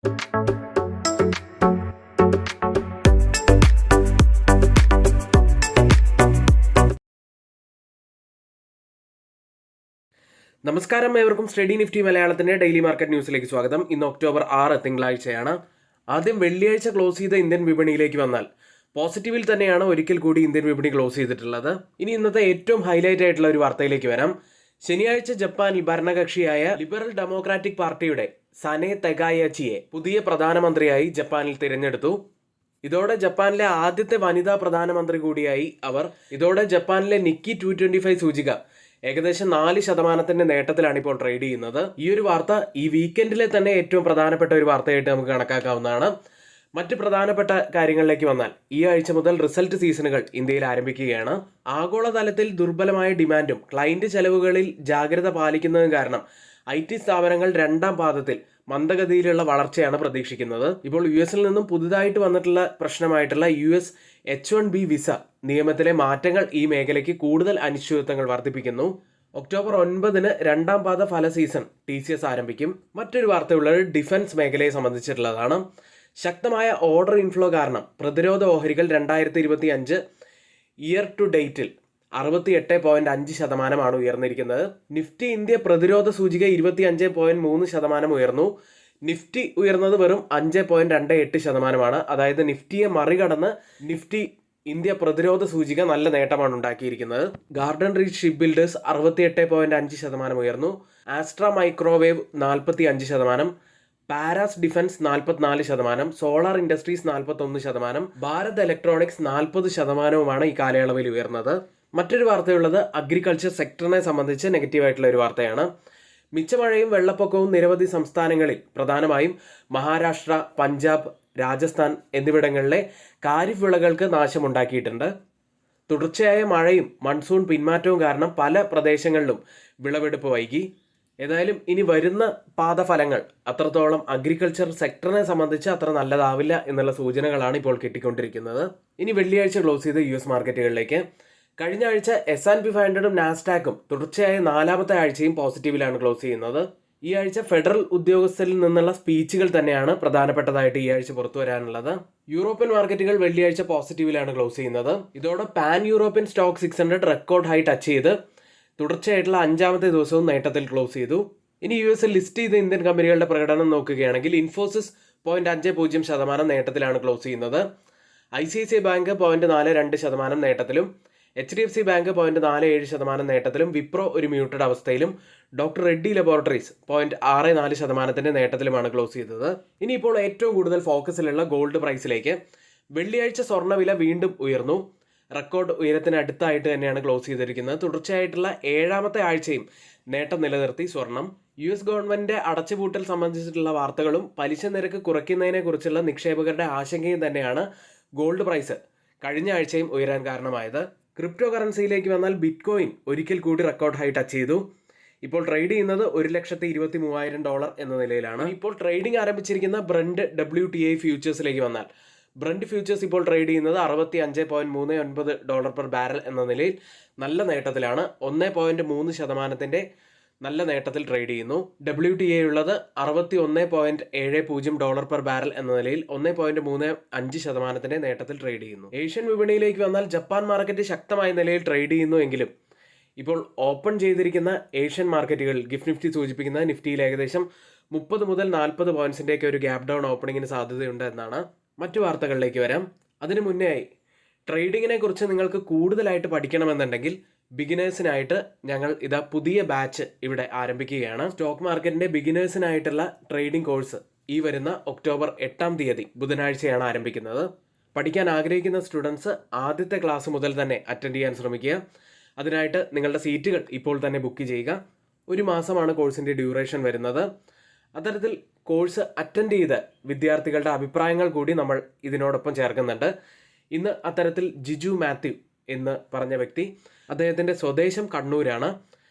നമസ്കാരം, ഏവർക്കും study Nifty മലയാളത്തിന്റെ ഡെയിലി മാർക്കറ്റ് ന്യൂസിലേക്ക് സ്വാഗതം. ഇന്ന് ഒക്ടോബർ 6 തിങ്കളാഴ്ചയാണ്. ആദ്യം വെള്ളിയാഴ്ച ക്ലോസ് ചെയ്ത ഇന്ത്യൻ വിപണിയിലേക്ക് വന്നാൽ പോസിറ്റീവിൽ തന്നെയാണ് ഒരിക്കൽ കൂടി ഇന്ത്യൻ വിപണി ക്ലോസ് ചെയ്തിട്ടുള്ളത്. ഇനി ഇന്നത്തെ ഏറ്റവും ഹൈലൈറ്റ് ആയിട്ടുള്ള ഒരു വാർത്തയിലേക്ക് വരാം. ശനിയാഴ്ച ജപ്പാനിൽ ഭരണകക്ഷിയായ ലിബറൽ ഡെമോക്രാറ്റിക് പാർട്ടിയുടെ സനെ തെഗായാച്ചിയെ പുതിയ പ്രധാനമന്ത്രിയായി ജപ്പാനിൽ തിരഞ്ഞെടുത്തു. ഇതോടെ ജപ്പാനിലെ ആദ്യത്തെ വനിതാ പ്രധാനമന്ത്രി കൂടിയായി അവർ. ഇതോടെ ജപ്പാനിലെ നിക്കി 225 സൂചിക ഏകദേശം 4% നേട്ടത്തിലാണ് ഇപ്പോൾ ട്രേഡ് ചെയ്യുന്നത്. ഈ ഒരു വാർത്ത ഈ വീക്കെൻഡിലെ തന്നെ ഏറ്റവും പ്രധാനപ്പെട്ട ഒരു വാർത്തയായിട്ട് നമുക്ക് കണക്കാക്കാവുന്നതാണ്. മറ്റ് പ്രധാനപ്പെട്ട കാര്യങ്ങളിലേക്ക് വന്നാൽ ഈ ആഴ്ച മുതൽ റിസൾട്ട് സീസണുകൾ ഇന്ത്യയിൽ ആരംഭിക്കുകയാണ്. ആഗോളതലത്തിൽ ദുർബലമായ ഡിമാൻഡും ക്ലയന്റ് ചെലവുകളിൽ ജാഗ്രത പാലിക്കുന്നതും കാരണം IT സ്ഥാപനങ്ങൾ രണ്ടാം പാദത്തിൽ മന്ദഗതിയിലുള്ള വളർച്ചയാണ് പ്രതീക്ഷിക്കുന്നത്. ഇപ്പോൾ US നിന്നും പുതുതായിട്ട് വന്നിട്ടുള്ള പ്രശ്നമായിട്ടുള്ള US H1B വിസ നിയമത്തിലെ മാറ്റങ്ങൾ ഈ മേഖലയ്ക്ക് കൂടുതൽ അനിശ്ചിതത്വങ്ങൾ വർദ്ധിപ്പിക്കുന്നു. ഒക്ടോബർ 9 രണ്ടാം പാദ ഫല സീസൺ TCS ആരംഭിക്കും. മറ്റൊരു വാർത്തയുള്ളത് ഡിഫൻസ് മേഖലയെ സംബന്ധിച്ചിട്ടുള്ളതാണ്. ശക്തമായ ഓർഡർ ഇൻഫ്ലോ കാരണം പ്രതിരോധ ഓഹരികൾ 2025 ഇയർ ടു ഡേറ്റിൽ 68.5% ഉയർന്നിരിക്കുന്നത്. നിഫ്റ്റി ഇന്ത്യ പ്രതിരോധ സൂചിക 25.3% ഉയർന്നു. നിഫ്റ്റി ഉയർന്നത് വെറും 5.28%. അതായത് നിഫ്റ്റിയെ മറികടന്ന് നിഫ്റ്റി ഇന്ത്യ പ്രതിരോധ സൂചിക നല്ല നേട്ടമാണ് ഉണ്ടാക്കിയിരിക്കുന്നത്. ഗാർഡൻ റീച്ച് ഷിപ്പ് ബിൽഡേഴ്സ് 68.5% ഉയർന്നു. Astra microwave 45%, Paras defence 44%, solar industries 41%, Bharat electronics 40%വുമാണ് ഈ കാലയളവിൽ ഉയർന്നത്. മറ്റൊരു വാർത്തയുള്ളത് അഗ്രികൾച്ചർ സെക്ടറിനെ സംബന്ധിച്ച് നെഗറ്റീവായിട്ടുള്ള ഒരു വാർത്തയാണ്. മിച്ചമഴയും വെള്ളപ്പൊക്കവും നിരവധി സംസ്ഥാനങ്ങളിൽ, പ്രധാനമായും മഹാരാഷ്ട്ര, പഞ്ചാബ്, രാജസ്ഥാൻ എന്നിവിടങ്ങളിലെ ഖാരിഫ് വിളകൾക്ക് നാശമുണ്ടാക്കിയിട്ടുണ്ട്. തുടർച്ചയായ മഴയും മൺസൂൺ പിന്മാറ്റവും കാരണം പല പ്രദേശങ്ങളിലും വിളവെടുപ്പ് വൈകി. ഏതായാലും ഇനി വരുന്ന പാദഫലങ്ങൾ അത്രത്തോളം അഗ്രികൾച്ചർ സെക്ടറിനെ സംബന്ധിച്ച് അത്ര നല്ലതാവില്ല എന്നുള്ള സൂചനകളാണ് ഇപ്പോൾ കിട്ടിക്കൊണ്ടിരിക്കുന്നത്. ഇനി വെള്ളിയാഴ്ച ക്ലോസ് ചെയ്ത US മാർക്കറ്റുകളിലേക്ക്. കഴിഞ്ഞ ആഴ്ച S&P 500ഉം നാസ്ഡാക്കും തുടർച്ചയായ 4ാമത്തെ ആഴ്ചയും പോസിറ്റീവിലാണ് ക്ലോസ് ചെയ്യുന്നത്. ഈ ആഴ്ച ഫെഡറൽ ഉദ്യോഗസ്ഥരിൽ നിന്നുള്ള സ്പീച്ചുകൾ തന്നെയാണ് പ്രധാനപ്പെട്ടതായിട്ട് ഈ ആഴ്ച പുറത്തു വരാനുള്ളത്. യൂറോപ്യൻ മാർക്കറ്റുകൾ വെള്ളിയാഴ്ച പോസിറ്റീവിലാണ് ക്ലോസ് ചെയ്യുന്നത്. ഇതോടെ pan European stock 600 record high touch ചെയ്ത് തുടർച്ചയായിട്ടുള്ള 5ാമത്തെ ദിവസവും നേട്ടത്തിൽ ക്ലോസ് ചെയ്തു. ഇനി US ലിസ്റ്റ് ചെയ്ത ഇന്ത്യൻ കമ്പനികളുടെ പ്രകടനം നോക്കുകയാണെങ്കിൽ ഇൻഫോസിസ് 0.50% നേട്ടത്തിലാണ് ക്ലോസ് ചെയ്യുന്നത്. ICICI ബാങ്ക് 0.42% നേട്ടത്തിലും, HDFC ബാങ്ക് 0.47% നേട്ടത്തിലും, വിപ്രോ ഒരു മ്യൂട്ടഡ് അവസ്ഥയിലും, ഡോക്ടർ റെഡ്ഡി ലബോറട്ടറീസ് 0.64% നേട്ടത്തിലുമാണ് ക്ലോസ് ചെയ്തത്. ഇനിയിപ്പോൾ ഏറ്റവും കൂടുതൽ ഫോക്കസിലുള്ള ഗോൾഡ് പ്രൈസിലേക്ക്. വെള്ളിയാഴ്ച സ്വർണ്ണവില വീണ്ടും ഉയർന്നു. റെക്കോർഡ് ഉയരത്തിന് അടുത്തായിട്ട് തന്നെയാണ് ക്ലോസ് ചെയ്തിരിക്കുന്നത്. തുടർച്ചയായിട്ടുള്ള 7ാമത്തെ ആഴ്ചയും നേട്ടം നിലനിർത്തി സ്വർണം. US ഗവൺമെന്റിന്റെ അടച്ചുപൂട്ടൽ സംബന്ധിച്ചിട്ടുള്ള വാർത്തകളും പലിശ നിരക്ക് കുറയ്ക്കുന്നതിനെ കുറിച്ചുള്ള നിക്ഷേപകരുടെ ആശങ്കയും തന്നെയാണ് ഗോൾഡ് പ്രൈസ് കഴിഞ്ഞ ആഴ്ചയും ഉയരാൻ കാരണമായത്. ക്രിപ്റ്റോ കറൻസിയിലേക്ക് വന്നാൽ ബിറ്റ്കോയിൻ ഒരിക്കൽ കൂടി റെക്കോർഡ് ഹൈ ടച്ച് ചെയ്തു. ഇപ്പോൾ ട്രേഡ് ചെയ്യുന്നത് $1,23,000 എന്ന നിലയിലാണ്. ഇപ്പോൾ ട്രേഡിംഗ് ആരംഭിച്ചിരിക്കുന്ന ബ്രന്റ് WTI ഫ്യൂച്ചേഴ്സിലേക്ക് വന്നാൽ ബ്രന്റ് ഫ്യൂച്ചേഴ്സ് ഇപ്പോൾ ട്രേഡ് ചെയ്യുന്നത് $65.39 പെർ ബാരൽ എന്ന നിലയിൽ നല്ല നേട്ടത്തിലാണ്. 1.3% നല്ല നേട്ടത്തിൽ ട്രേഡ് ചെയ്യുന്നു. WTI ഉള്ളത് $61.70 പെർ ബാരൽ എന്ന നിലയിൽ 1.35% നേട്ടത്തിൽ ട്രേഡ് ചെയ്യുന്നു. ഏഷ്യൻ വിപണിയിലേക്ക് വന്നാൽ ജപ്പാൻ മാർക്കറ്റ് ശക്തമായ നിലയിൽ ട്രേഡ് ചെയ്യുന്നു എങ്കിലും ഇപ്പോൾ ഓപ്പൺ ചെയ്തിരിക്കുന്ന ഏഷ്യൻ മാർക്കറ്റുകൾ ഗിഫ്റ്റ് നിഫ്റ്റി സൂചിപ്പിക്കുന്ന നിഫ്റ്റിയിൽ ഏകദേശം 30 മുതൽ 40 പോയിന്റ്സിൻ്റെയൊക്കെ ഒരു ഗ്യാപ് ഡൗൺ ഓപ്പണിങ്ങിന് സാധ്യതയുണ്ട് എന്നാണ്. മറ്റു വാർത്തകളിലേക്ക് വരാം. അതിനു മുന്നേ ട്രേഡിങ്ങിനെ കുറിച്ച് നിങ്ങൾക്ക് കൂടുതലായിട്ട് പഠിക്കണമെന്നുണ്ടെങ്കിൽ ബിഗിനേഴ്സിനായിട്ട് ഞങ്ങൾ ഇതാ പുതിയ ബാച്ച് ഇവിടെ ആരംഭിക്കുകയാണ്. സ്റ്റോക്ക് മാർക്കറ്റിന്റെ ബിഗിനേഴ്സിനായിട്ടുള്ള ട്രേഡിംഗ് കോഴ്സ് ഈ വരുന്ന ഒക്ടോബർ 8 ബുധനാഴ്ചയാണ് ആരംഭിക്കുന്നത്. പഠിക്കാൻ ആഗ്രഹിക്കുന്ന സ്റ്റുഡൻസ് ആദ്യത്തെ ക്ലാസ് മുതൽ തന്നെ അറ്റൻഡ് ചെയ്യാൻ ശ്രമിക്കുക. അതിനായിട്ട് നിങ്ങളുടെ സീറ്റുകൾ ഇപ്പോൾ തന്നെ ബുക്ക് ചെയ്യുക. 1 മാസമാണ് കോഴ്സിൻ്റെ ഡ്യൂറേഷൻ വരുന്നത്. അത്തരത്തിൽ കോഴ്സ് അറ്റൻഡ് ചെയ്ത വിദ്യാർത്ഥികളുടെ അഭിപ്രായങ്ങൾ കൂടി നമ്മൾ ഇതിനോടൊപ്പം ചേർക്കുന്നുണ്ട്. ഇന്ന് അത്തരത്തിൽ ജിജു മാത്യു എന്ന് പറഞ്ഞ വ്യക്തി, അദ്ദേഹത്തിൻ്റെ സ്വദേശം കണ്ണൂരാണ്.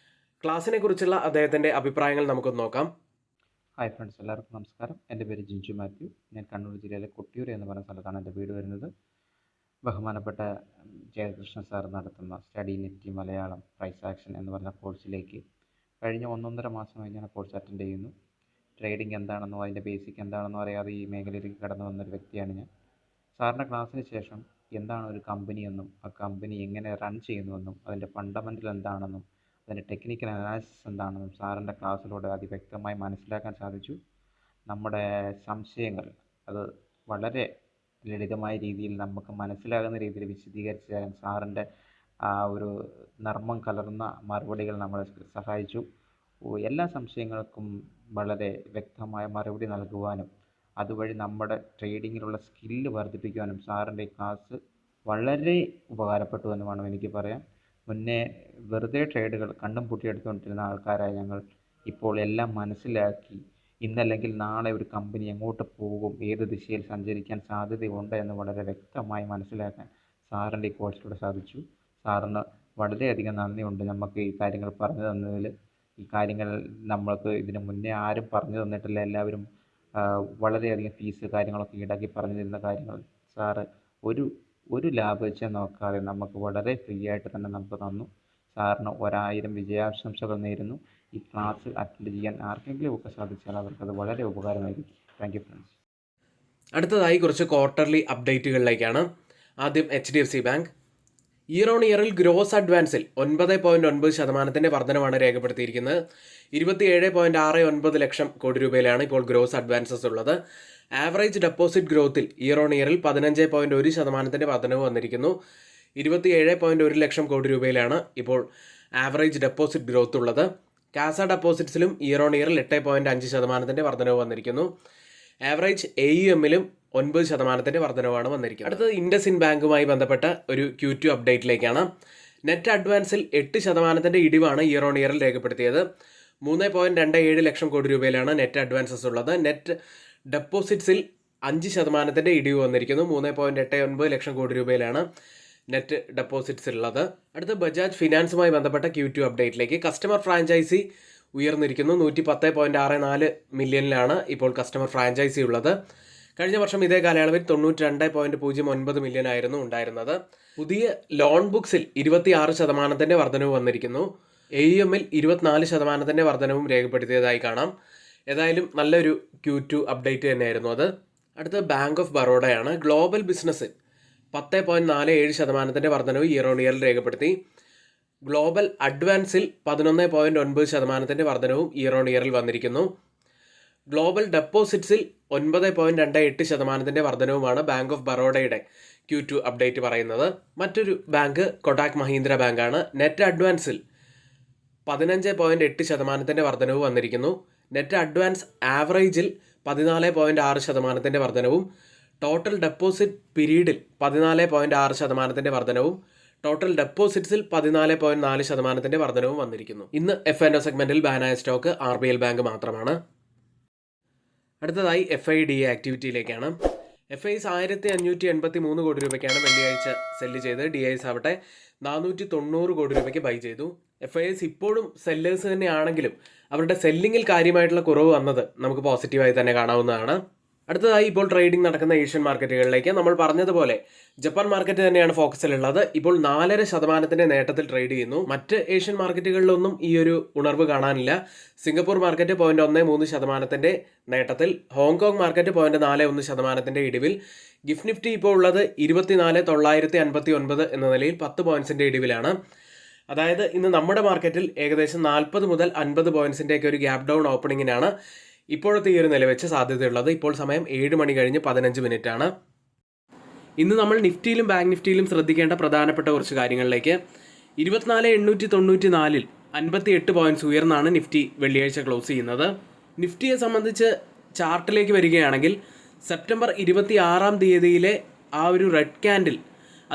ക്ലാസ്സിനെ കുറിച്ചുള്ള അദ്ദേഹത്തിൻ്റെ അഭിപ്രായങ്ങൾ നമുക്കൊന്ന് നോക്കാം. ഹായ് ഫ്രണ്ട്സ്, എല്ലാവർക്കും നമസ്കാരം. എൻ്റെ പേര് ജിഞ്ചു മാത്യു. ഞാൻ കണ്ണൂർ ജില്ലയിലെ കൊട്ടിയൂർ എന്ന് പറയുന്ന സ്ഥലത്താണ് എൻ്റെ വീട് വരുന്നത്. ബഹുമാനപ്പെട്ട ജയകൃഷ്ണ സാർ നടത്തുന്ന study nifty Malayalam price action എന്ന് പറഞ്ഞ കോഴ്സിലേക്ക് കഴിഞ്ഞ 1.5 മാസമായി ഞാൻ കോഴ്സ് അറ്റൻഡ് ചെയ്യുന്നു. ട്രേഡിംഗ് എന്താണെന്നോ അതിൻ്റെ ബേസിക് എന്താണെന്നോ അറിയാതെ ഈ മേഖലയിലേക്ക് കടന്നു വന്നൊരു വ്യക്തിയാണ് ഞാൻ. സാറിൻ്റെ ക്ലാസ്സിന് ശേഷം എന്താണ് ഒരു കമ്പനി എന്നും ആ കമ്പനി എങ്ങനെ റൺ ചെയ്യുന്നുവെന്നും അതിൻ്റെ ഫണ്ടമെൻ്റൽ എന്താണെന്നും അതിൻ്റെ ടെക്നിക്കൽ അനാലിസിസ് എന്താണെന്നും സാറിൻ്റെ ക്ലാസ്സിലൂടെ അതിവ്യക്തമായി മനസ്സിലാക്കാൻ സാധിച്ചു. നമ്മുടെ സംശയങ്ങൾ അത് വളരെ ലളിതമായ രീതിയിൽ നമുക്ക് മനസ്സിലാകുന്ന രീതിയിൽ വിശദീകരിച്ച് തരാൻ സാറിൻ്റെ ആ ഒരു നർമ്മം കലർന്ന മറുപടികൾ നമ്മളെ സഹായിച്ചു. എല്ലാ സംശയങ്ങൾക്കും വളരെ വ്യക്തമായ മറുപടി നൽകുവാനും അതുവഴി നമ്മുടെ ട്രേഡിങ്ങിലുള്ള സ്കില്ല് വർദ്ധിപ്പിക്കുവാനും സാറിൻ്റെ ഈ ക്ലാസ് വളരെ ഉപകാരപ്പെട്ടു എന്ന് വേണം എനിക്ക് പറയാൻ. മുന്നേ വെറുതെ ട്രേഡുകൾ കണ്ണും പൂട്ടിയെടുത്തുകൊണ്ടിരുന്ന ആൾക്കാരായ ഞങ്ങൾ ഇപ്പോൾ എല്ലാം മനസ്സിലാക്കി ഇന്നല്ലെങ്കിൽ നാളെ ഒരു കമ്പനി എങ്ങോട്ട് പോകും, ഏത് ദിശയിൽ സഞ്ചരിക്കാൻ സാധ്യതയുണ്ട് എന്ന് വളരെ വ്യക്തമായി മനസ്സിലാക്കാൻ സാറിൻ്റെ ഈ കോഴ്സിലൂടെ സാധിച്ചു. സാറിന് വളരെയധികം നന്ദിയുണ്ട് നമുക്ക് ഈ കാര്യങ്ങൾ പറഞ്ഞു തന്നതിൽ. ഈ കാര്യങ്ങൾ നമ്മൾക്ക് ഇതിന് മുന്നേ ആരും പറഞ്ഞു തന്നിട്ടില്ല. എല്ലാവരും വളരെയധികം ഫീസ് കാര്യങ്ങളൊക്കെ ഈടാക്കി പറഞ്ഞു തരുന്ന കാര്യങ്ങൾ സാറ് ഒരു ലാഭേച്ഛ നോക്കാതെ നമുക്ക് വളരെ ഫ്രീ ആയിട്ട് തന്നെ നമുക്ക് തന്നു. സാറിന് 1000 വിജയാശംസകൾ നേരുന്നു. ഈ ക്ലാസ് അറ്റൻഡ് ചെയ്യാൻ ആർക്കെങ്കിലും ഒക്കെ സാധിച്ചാൽ അവർക്കത് വളരെ ഉപകാരമായിരിക്കും. Thank you friends. അടുത്തതായി കുറച്ച് ക്വാർട്ടർലി അപ്ഡേറ്റുകളിലേക്കാണ്. ആദ്യം HDFC ബാങ്ക് ഇയർ ഓൺ ഇയറിൽ ഗ്രോസ് അഡ്വാൻസിൽ 9.9% വർധനമാണ് രേഖപ്പെടുത്തിയിരിക്കുന്നത്. 27.69 ലക്ഷം കോടി രൂപയിലാണ് ഇപ്പോൾ ഗ്രോസ് അഡ്വാൻസസ് ഉള്ളത്. ആവറേജ് ഡെപ്പോസിറ്റ് ഗ്രോത്തിൽ ഇയർ ഓൺ ഇയറിൽ 15.1% വർധനവ് വന്നിരിക്കുന്നു. 27.1 ലക്ഷം കോടി രൂപയിലാണ് ഇപ്പോൾ ആവറേജ് ഡെപ്പോസിറ്റ് ഗ്രോത്ത് ഉള്ളത്. കാസ ഡെപ്പോസിറ്റ്സിലും ഇയർ ഓൺ ഇയറിൽ 8.5% വർധനവ് വന്നിരിക്കുന്നു. ആവറേജ് AUMലും 9% വർധനവാണ് വന്നിരിക്കുന്നത്. അടുത്തത് ഇൻഡസ്ഇൻഡ് ബാങ്കുമായി ബന്ധപ്പെട്ട ഒരു Q2 അപ്ഡേറ്റിലേക്കാണ്. നെറ്റ് അഡ്വാൻസിൽ 8% ഇടിവാണ് ഇയർ ഓൺ ഇയറിൽ രേഖപ്പെടുത്തിയത്. 3.27 ലക്ഷം കോടി രൂപയിലാണ് നെറ്റ് അഡ്വാൻസസ് ഉള്ളത്. നെറ്റ് ഡെപ്പോസിറ്റ്സിൽ 5% ഇടിവ് വന്നിരിക്കുന്നു. 3.89 ലക്ഷം കോടി രൂപയിലാണ് നെറ്റ് ഡെപ്പോസിറ്റ്സ് ഉള്ളത്. അടുത്ത ബജാജ് ഫിനാൻസുമായി ബന്ധപ്പെട്ട Q2 അപ്ഡേറ്റിലേക്ക്. Customer franchise ഉയർന്നിരിക്കുന്നു. 110.64 മില്യണിലാണ് ഇപ്പോൾ കസ്റ്റമർ ഫ്രാഞ്ചൈസി ഉള്ളത്. കഴിഞ്ഞ വർഷം ഇതേ കാലയളവിൽ 92.09 മില്യൺ ആയിരുന്നു ഉണ്ടായിരുന്നത്. പുതിയ ലോൺ ബുക്സിൽ 26% വർധനവ് വന്നിരിക്കുന്നു. AUMൽ 24% വർധനവും രേഖപ്പെടുത്തിയതായി കാണാം. ഏതായാലും നല്ലൊരു Q2 അപ്ഡേറ്റ് തന്നെയായിരുന്നു അത്. അടുത്ത ബാങ്ക് ഓഫ് ബറോഡയാണ്. ഗ്ലോബൽ ബിസിനസ്സിൽ 10.47% വർധനവ് ഇയർ ഓൺ ഇയറിൽ രേഖപ്പെടുത്തി. ഗ്ലോബൽ അഡ്വാൻസിൽ 11.9% വർധനവും ഇയർ ഓൺ ഇയറിൽ വന്നിരിക്കുന്നു. ഗ്ലോബൽ ഡെപ്പോസിറ്റ്സിൽ 9.28% വർധനവുമാണ് ബാങ്ക് ഓഫ് ബറോഡയുടെ Q2 അപ്ഡേറ്റ് പറയുന്നത്. മറ്റൊരു ബാങ്ക് കൊടാക് മഹീന്ദ്ര ബാങ്കാണ്. നെറ്റ് അഡ്വാൻസിൽ 15.8% വർധനവ് വന്നിരിക്കുന്നു. നെറ്റ് അഡ്വാൻസ് ആവറേജിൽ 14.6% വർധനവും ടോട്ടൽ ഡെപ്പോസിറ്റ് പീരീഡിൽ 14.6% വർധനവും ടോട്ടൽ ഡെപ്പോസിറ്റ്സിൽ 14.4% വർധനവും വന്നിരിക്കുന്നു. ഇന്ന് F&O സെഗ്മെന്റിൽ ബാനായ സ്റ്റോക്ക് RBL ബാങ്ക് മാത്രമാണ്. അടുത്തതായി FIDA ആക്ടിവിറ്റിയിലേക്കാണ്. FIs 1583 കോടി രൂപയ്ക്കാണ് വെള്ളിയാഴ്ച സെല്ല് ചെയ്ത്. DIs ആവട്ടെ 490 കോടി രൂപയ്ക്ക് ബൈ ചെയ്തു. FIs ഇപ്പോഴും സെല്ലേഴ്സ് തന്നെയാണെങ്കിലും അവരുടെ സെല്ലിങ്ങിൽ കാര്യമായിട്ടുള്ള കുറവ് വന്നത് നമുക്ക് പോസിറ്റീവായി തന്നെ കാണാവുന്നതാണ്. അടുത്തതായി ഇപ്പോൾ ട്രേഡിംഗ് നടക്കുന്ന ഏഷ്യൻ മാർക്കറ്റുകളിലേക്ക്. നമ്മൾ പറഞ്ഞതുപോലെ ജപ്പാൻ മാർക്കറ്റ് തന്നെയാണ് ഫോക്കസിലുള്ളത്. ഇപ്പോൾ 4.5% നേട്ടത്തിൽ ട്രേഡ് ചെയ്യുന്നു. മറ്റ് ഏഷ്യൻ മാർക്കറ്റുകളിലൊന്നും ഈ ഒരു ഉണർവ് കാണാനില്ല. സിംഗപ്പൂർ മാർക്കറ്റ് 0.13% നേട്ടത്തിൽ, ഹോങ്കോങ് മാർക്കറ്റ് 0.41% ഇടിവിൽ, ഗിഫ്റ്റ് നിഫ്റ്റി ഇപ്പോൾ ഉള്ളത് 24,959 എന്ന നിലയിൽ 10 പോയിന്റ്സിന്റെ ഇടിവിലാണ്. അതായത് ഇന്ന് നമ്മുടെ മാർക്കറ്റിൽ ഏകദേശം 40 മുതൽ 50 പോയിന്റ്സിൻ്റെയൊക്കെ ഒരു ഗ്യാപ് ഡൗൺ ഓപ്പണിങ്ങിനാണ് ഇപ്പോഴത്തെ ഈ ഒരു നില വെച്ച് സാധ്യതയുള്ളത്. ഇപ്പോൾ സമയം 7 മണി കഴിഞ്ഞ് 15 മിനിറ്റാണ്. ഇന്ന് നമ്മൾ നിഫ്റ്റിയിലും ബാങ്ക് നിഫ്റ്റിയിലും ശ്രദ്ധിക്കേണ്ട പ്രധാനപ്പെട്ട കുറച്ച് കാര്യങ്ങളിലേക്ക്. 24,894 58 പോയിന്റ്സ് ഉയർന്നാണ് നിഫ്റ്റി വെള്ളിയാഴ്ച ക്ലോസ് ചെയ്യുന്നത്. നിഫ്റ്റിയെ സംബന്ധിച്ച് ചാർട്ടിലേക്ക് വരികയാണെങ്കിൽ സെപ്റ്റംബർ 26 ആ ഒരു റെഡ് ക്യാൻഡിൽ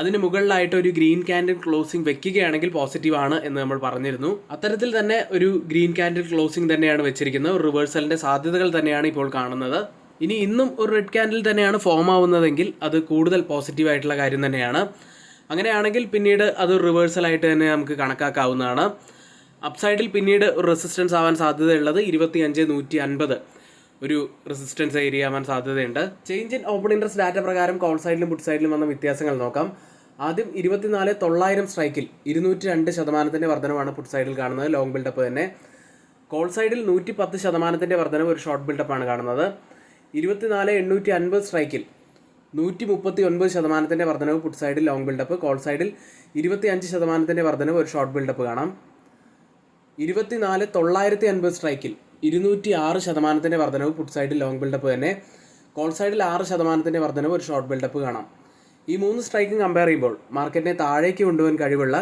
അതിന് മുകളിലായിട്ട് ഒരു ഗ്രീൻ ക്യാൻഡിൽ ക്ലോസിംഗ് വെക്കുകയാണെങ്കിൽ പോസിറ്റീവ് ആണ് എന്ന് നമ്മൾ പറഞ്ഞിരുന്നു. അത്തരത്തിൽ തന്നെ ഒരു ഗ്രീൻ ക്യാൻഡിൽ ക്ലോസിംഗ് തന്നെയാണ് വെച്ചിരിക്കുന്നത്. ഒരു റിവേഴ്സലിന്റെ സാധ്യതകൾ തന്നെയാണ് ഇപ്പോൾ കാണുന്നത്. ഇനി ഇന്നും ഒരു റെഡ് ക്യാൻഡിൽ തന്നെയാണ് ഫോം ആവുന്നതെങ്കിൽ അത് കൂടുതൽ പോസിറ്റീവ് ആയിട്ടുള്ള കാര്യം തന്നെയാണ്. അങ്ങനെയാണെങ്കിൽ പിന്നീട് അത് റിവേഴ്സലായിട്ട് തന്നെ നമുക്ക് കണക്കാക്കാവുന്നതാണ്. അപ്സൈഡിൽ പിന്നീട് ഒരു റെസിസ്റ്റൻസ് ആവാൻ സാധ്യതയുള്ളത് 25,150 ഒരു റെസിസ്റ്റൻസ് ഏരിയ ആവാൻ സാധ്യതയുണ്ട്. Change in open interest data പ്രകാരം കോൾ സൈഡിലും പുട്ട് സൈഡിലും വന്ന വ്യത്യാസങ്ങൾ നോക്കാം. ആദ്യം 24,900 സ്ട്രൈക്കിൽ 202% വർധനമാണ് പുട്ട് സൈഡിൽ കാണുന്നത്. ലോങ് ബിൽഡപ്പ് തന്നെ കോൾ സൈഡിൽ 110% വർധനവ് ഒരു ഷോർട്ട് ബിൽഡപ്പാണ് കാണുന്നത്. 24,850 സ്ട്രൈക്കിൽ 139% വർധനവ് പുട്ട് സൈഡിൽ ലോങ് ബിൽഡപ്പ്. കോൾ സൈഡിൽ 25% വർധനവ് ഒരു ഷോർട്ട് ബിൽഡപ്പ് കാണാം. 24,950 സ്ട്രൈക്കിൽ 206% വർധനവ് പുട്ട് സൈഡിൽ ലോങ് ബിൽഡപ്പ് തന്നെ. കോൾ സൈഡിൽ 6% വർധനവ് ഒരു ഷോർട്ട് ബിൽഡപ്പ് കാണാം. ഈ 3 സ്ട്രൈക്കും കമ്പയർ ചെയ്യുമ്പോൾ മാർക്കറ്റിനെ താഴേക്ക് കൊണ്ടുപോകാൻ കഴിവുള്ള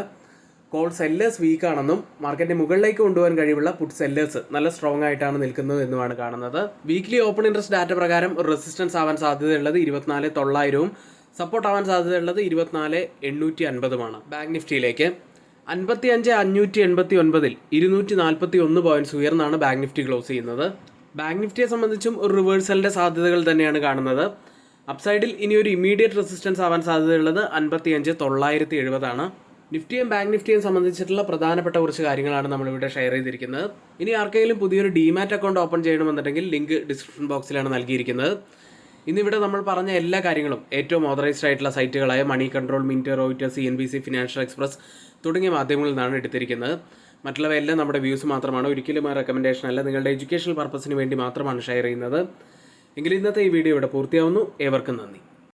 കോൾ സെല്ലേഴ്സ് വീക്കാണെന്നും മാർക്കറ്റിനെ മുകളിലേക്ക് കൊണ്ടുപോകാൻ കഴിവുള്ള പുട്ട് സെല്ലേഴ്സ് നല്ല സ്ട്രോങ് ആയിട്ടാണ് നിൽക്കുന്നത് എന്നുമാണ് കാണുന്നത്. വീക്ക്ലി ഓപ്പൺ ഇൻട്രസ്റ്റ് ഡാറ്റ പ്രകാരം ഒരു റെസിസ്റ്റൻസ് ആവാൻ സാധ്യതയുള്ളത് 24,900-ഉം സപ്പോർട്ട് ആവാൻ സാധ്യതയുള്ളത് 24,850-ഉമാണ്. ബാങ്ക് നിഫ്റ്റിയിലേക്ക് 55,589-ൽ 241 പോയിന്റ്സ് ഉയർന്നാണ് ബാങ്ക് നിഫ്റ്റി ക്ലോസ് ചെയ്യുന്നത്. ബാങ്ക് നിഫ്റ്റിയെ സംബന്ധിച്ചും ഒരു റിവേഴ്സലിൻ്റെ സാധ്യതകൾ തന്നെയാണ് കാണുന്നത്. അപ്സൈഡിൽ ഇനി ഒരു ഇമ്മീഡിയറ്റ് റെസിസ്റ്റൻസ് ആവാൻ സാധ്യതയുള്ളത് 55,970-ആണ്. നിഫ്റ്റിയും ബാങ്ക് നിഫ്റ്റിയും സംബന്ധിച്ചിട്ടുള്ള പ്രധാനപ്പെട്ട കുറച്ച് കാര്യങ്ങളാണ് നമ്മളിവിടെ ഷെയർ ചെയ്തിരിക്കുന്നത്. ഇനി ആർക്കെങ്കിലും പുതിയൊരു ഡിമാറ്റ് അക്കൗണ്ട് ഓപ്പൺ ചെയ്യണമെന്നുണ്ടെങ്കിൽ ലിങ്ക് ഡിസ്ക്രിപ്ഷൻ ബോക്സിലാണ് നൽകിയിരിക്കുന്നത്. ഇന്നിവിടെ നമ്മൾ പറഞ്ഞ എല്ലാ കാര്യങ്ങളും ഏറ്റവും ഓതറൈസ്ഡ് ആയിട്ടുള്ള സൈറ്റുകളായ Moneycontrol, Mint, Reuters, CNBC, financial express തുടങ്ങിയ മാധ്യമങ്ങളിൽ നിന്നാണ് എടുത്തിരിക്കുന്നത്. മറ്റുള്ളവയെല്ലാം നമ്മുടെ വ്യൂസ് മാത്രമാണ്, ഒരിക്കലും റെക്കമെൻഡേഷൻ അല്ല, നിങ്ങളുടെ എഡ്യൂക്കേഷണൽ പർപ്പസിന് വേണ്ടി മാത്രമാണ് ഷെയർ ചെയ്യുന്നത്. എങ്കിൽ ഇന്നത്തെ ഈ വീഡിയോ ഇവിടെ പൂർത്തിയാവുന്നു. ഏവർക്കും നന്ദി.